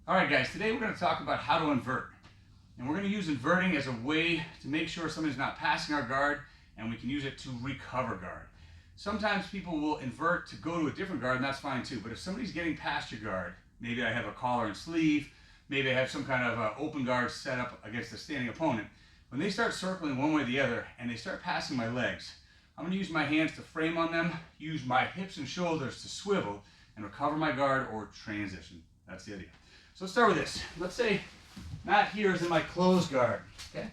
All right, guys, today we're going to talk about how to invert. And we're going to use inverting as a way to make sure somebody's not passing our guard, and we can use it to recover guard. Sometimes people will invert to go to a different guard, and that's fine too. But if somebody's getting past your guard, maybe I have a collar and sleeve, maybe I have some kind of open guard set up against a standing opponent, when they start circling one way or the other and they start passing my legs, I'm going to use my hands to frame on them, use my hips and shoulders to swivel, and recover my guard or transition. That's the idea. So let's start with this. Let's say Matt here is in my closed guard. Okay?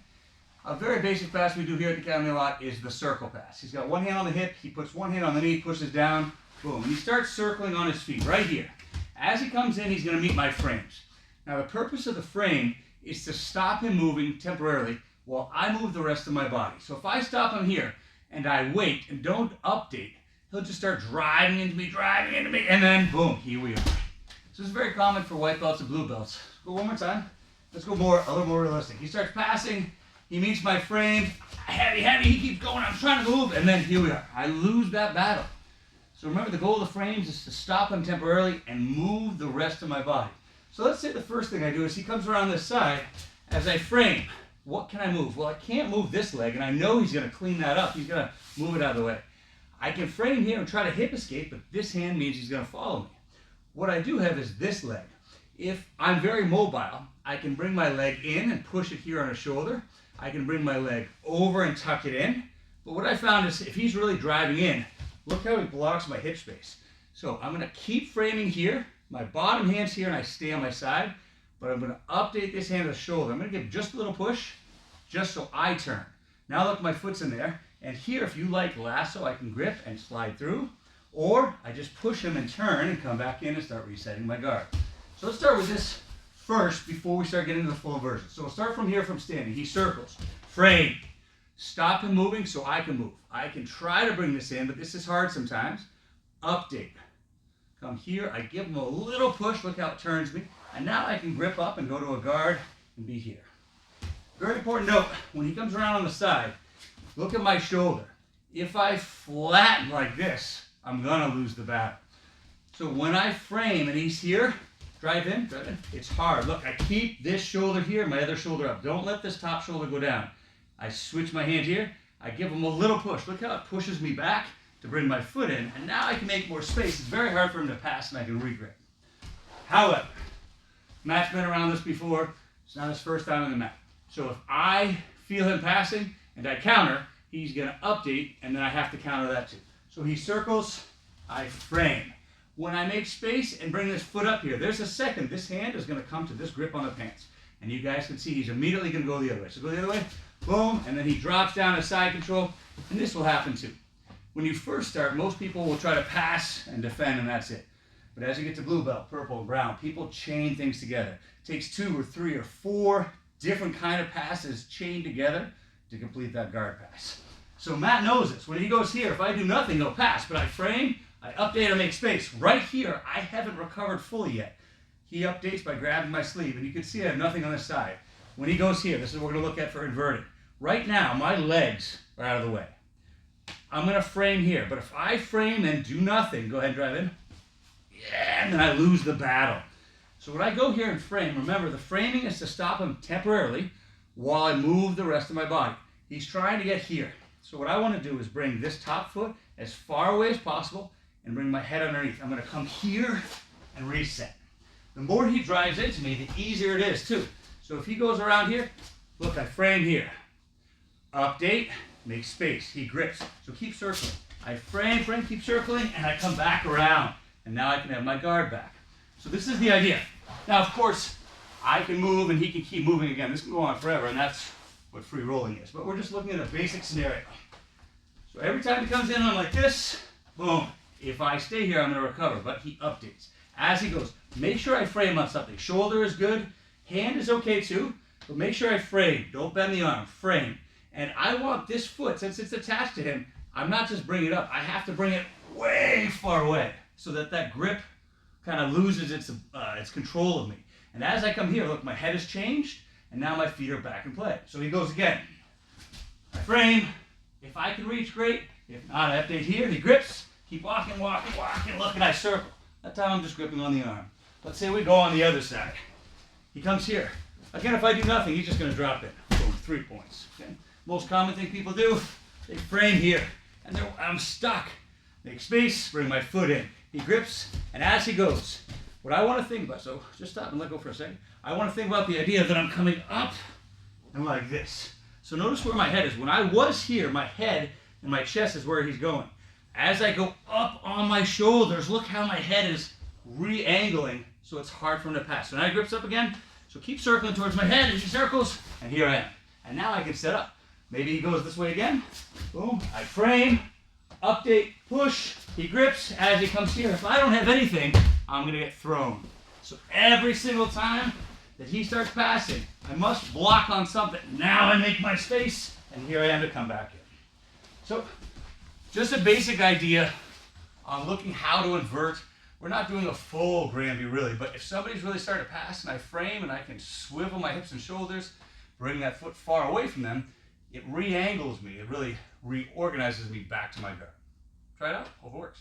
A very basic pass we do here at the Academy a lot is the circle pass. He's got one hand on the hip, he puts one hand on the knee, pushes down, boom. And he starts circling on his feet right here. As he comes in, he's going to meet my frames. Now the purpose of the frame is to stop him moving temporarily while I move the rest of my body. So if I stop him here and I wait and don't update, he'll just start driving into me, and then boom, here we are. So this is very common for white belts and blue belts. Go one more time. Let's go a little more realistic. He starts passing, he meets my frame, heavy, he keeps going, I'm trying to move, and then here we are. I lose that battle. So remember, the goal of the frames is to stop him temporarily and move the rest of my body. So let's say the first thing I do is he comes around this side. As I frame, what can I move? Well, I can't move this leg, and I know he's going to clean that up. He's going to move it out of the way. I can frame here and try to hip escape, but this hand means he's going to follow me. What I do have is this leg. If I'm very mobile, I can bring my leg in and push it here on his shoulder. I can bring my leg over and tuck it in. But what I found is if he's really driving in, look how he blocks my hip space. So I'm going to keep framing here. My bottom hand's here and I stay on my side. But I'm going to update this hand to the shoulder. I'm going to give just a little push just so I turn. Now look, my foot's in there. And here, if you like lasso, I can grip and slide through. Or I just push him and turn and come back in and start resetting my guard. So let's start with this first before we start getting into the full version. So we'll start from here from standing. He circles. Frame. Stop him moving so I can move. I can try to bring this in, but this is hard sometimes. Update. Come here. I give him a little push. Look how it turns me. And now I can grip up and go to a guard and be here. Very important note. When he comes around on the side, look at my shoulder. If I flatten like this, I'm going to lose the battle. So when I frame and he's here, drive in, it's hard. Look, I keep this shoulder here, my other shoulder up. Don't let this top shoulder go down. I switch my hand here. I give him a little push. Look how it pushes me back to bring my foot in. And now I can make more space. It's very hard for him to pass and I can regrip. However, Matt's been around this before. It's not his first time on the mat. So if I feel him passing and I counter, he's going to update and then I have to counter that too. So he circles, I frame. When I make space and bring this foot up here, there's a second. This hand is going to come to this grip on the pants. And you guys can see he's immediately going to go the other way. So go the other way, boom, and then he drops down his side control, and this will happen too. When you first start, most people will try to pass and defend, and that's it. But as you get to blue belt, purple, and brown, people chain things together. It takes 2 or 3 or 4 different kind of passes chained together to complete that guard pass. So Matt knows this. When he goes here, if I do nothing, he'll pass. But I frame, I update, I make space. Right here, I haven't recovered fully yet. He updates by grabbing my sleeve, and you can see I have nothing on this side. When he goes here, this is what we're going to look at for inverted. Right now, my legs are out of the way. I'm going to frame here, but if I frame and do nothing, go ahead and drive in. Yeah, and then I lose the battle. So when I go here and frame, remember the framing is to stop him temporarily while I move the rest of my body. He's trying to get here. So what I want to do is bring this top foot as far away as possible and bring my head underneath. I'm going to come here and reset. The more he drives into me, the easier it is too. So if he goes around here, look, I frame here. Update, make space. He grips. So keep circling. I frame, keep circling, and I come back around. And now I can have my guard back. So this is the idea. Now, of course, I can move and he can keep moving again. This can go on forever, and that's what free rolling is. But we're just looking at a basic scenario. So every time he comes in, I'm like this, boom. If I stay here, I'm going to recover, but he updates. As he goes, make sure I frame on something. Shoulder is good. Hand is okay too, but make sure I frame. Don't bend the arm, frame. And I want this foot, since it's attached to him, I'm not just bringing it up. I have to bring it way far away so that that grip kind of loses its control of me. And as I come here, look, my head has changed, and now my feet are back in play. So he goes again. I frame. If I can reach, great. If not, I update here. He grips. Keep walking. Look, and I circle. That time I'm just gripping on the arm. Let's say we go on the other side. He comes here. Again, if I do nothing, he's just going to drop it. Boom, 3 points. Okay? Most common thing people do, they frame here, and I'm stuck. Make space, bring my foot in. He grips, and as he goes, what I want to think about, so just stop and let go for a second. I want to think about the idea that I'm coming up and like this. So notice where my head is. When I was here, my head and my chest is where he's going. As I go up on my shoulders, look how my head is re-angling, so it's hard for him to pass. So now he grips up again. So keep circling towards my head as he circles, and here I am. And now I can set up. Maybe he goes this way again. Boom, I frame, update, push. He grips as he comes here. If I don't have anything, I'm going to get thrown. So every single time that he starts passing, I must block on something. Now I make my space, and here I am to come back in. So just a basic idea on looking how to invert. We're not doing a full Granby really, but if somebody's really starting to pass and I frame and I can swivel my hips and shoulders, bring that foot far away from them, it re-angles me. It really reorganizes me back to my guard. Try it out. Hope it works.